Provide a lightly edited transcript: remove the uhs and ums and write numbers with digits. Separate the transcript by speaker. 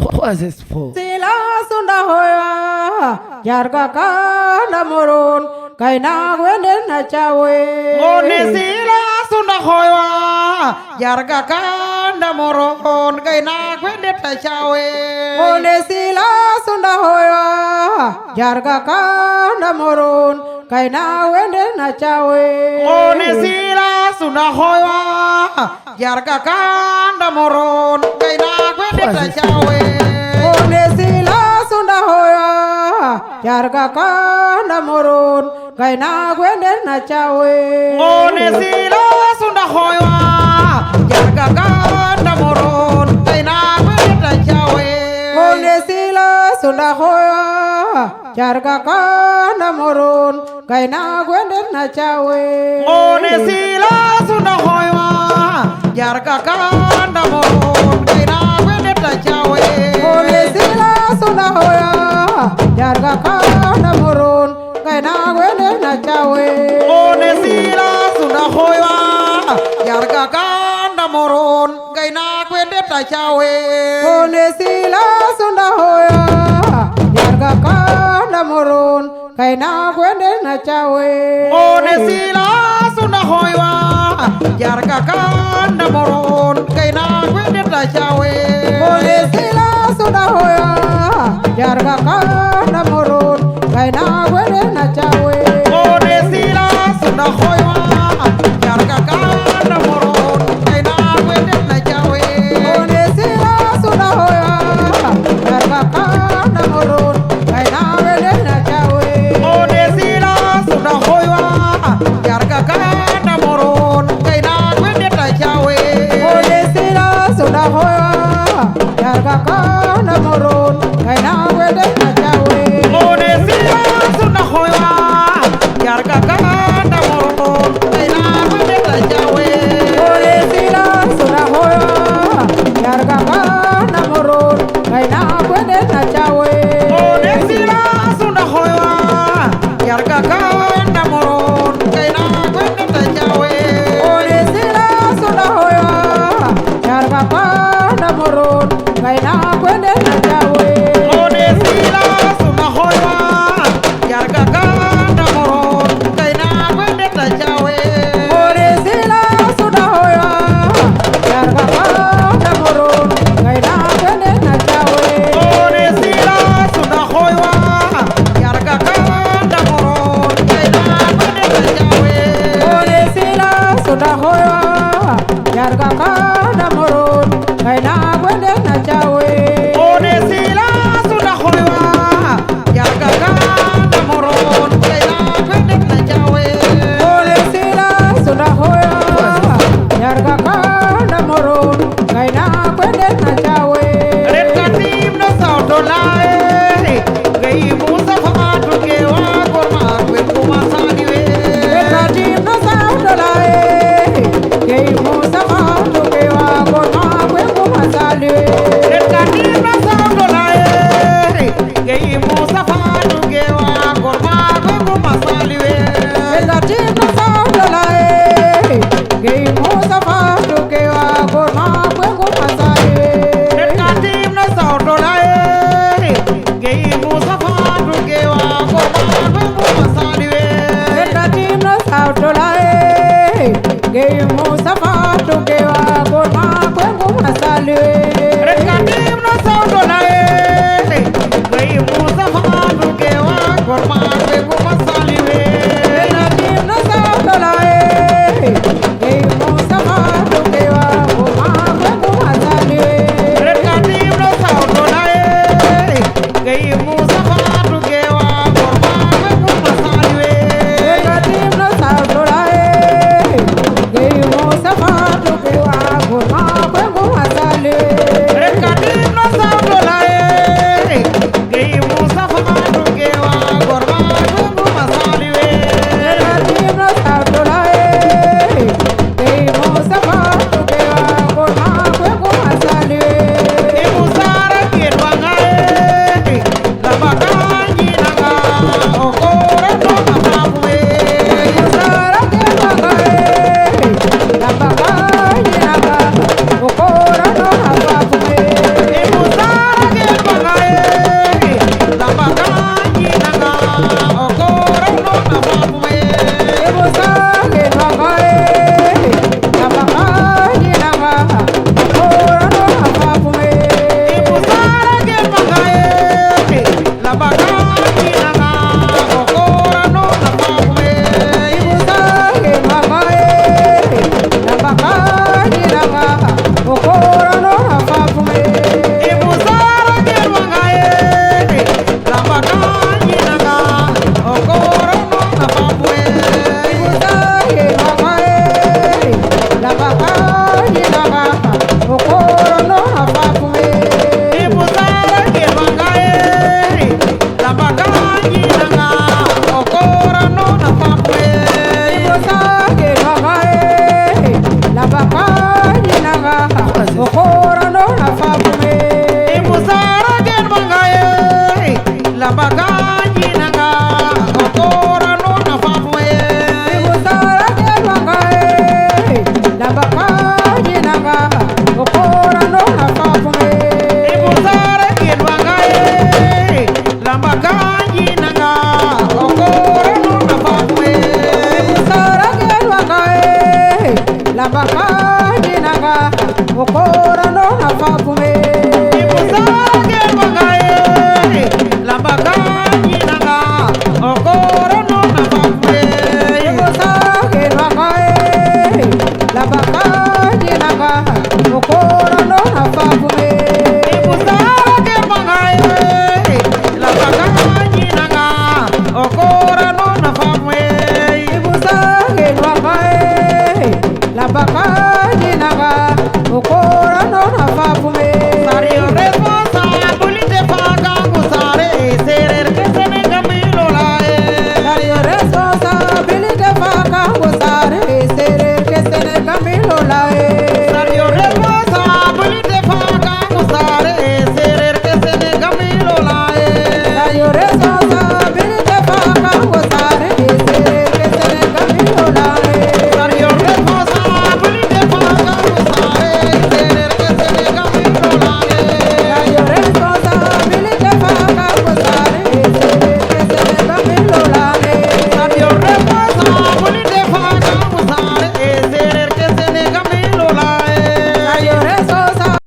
Speaker 1: Possessful.
Speaker 2: Sila sunda hoya jarga kana morun kaina gwende na chawe
Speaker 3: Ngone sila sunda hoya jarga kanda moron kaina gwende ta chawe
Speaker 2: Ngone sila sunda hoya jarga kana morun kaina gwende na chawe
Speaker 3: Ngone sila sunda hoya jarga kanda moron kaina gwende ta chawe
Speaker 2: Ngone sila sunda hoya jarga kana morun kaina gwende na chawe
Speaker 3: Ngone sila sunda hoya jarga kanda moron kaina gwende ta chawe
Speaker 2: Ngone sila sunda hoya jarga kana morun kaina gwende na chawe
Speaker 3: Ngone sila sunda hoya jarga kanda moron kaina gwende ta chawe
Speaker 2: Ngone sila sunda hoya jarga kana morun kaina gwende na chawe
Speaker 3: Ngone sila sunda hoya jarga kanda moron kaina gwende ta chawe
Speaker 2: Ngone sila sunda hoya jarga kana morun kaina gwende na chawe
Speaker 3: Ngone sila sunda hoya jarga kanda moron kaina gwende ta chawe
Speaker 2: Ngone sila sunda hoya jarga kana morun kaina gwende na chawe
Speaker 3: Ngone sila sunda hoya jarga kanda moron kaina gwende ta chawe
Speaker 2: Ngone sila sunda hoya jarga kana morun kaina gwende na chawe
Speaker 3: Ngone sila sunda hoya jarga kanda moron kaina gwende ta chawe
Speaker 2: Ngone sila sunda hoya jarga kana morun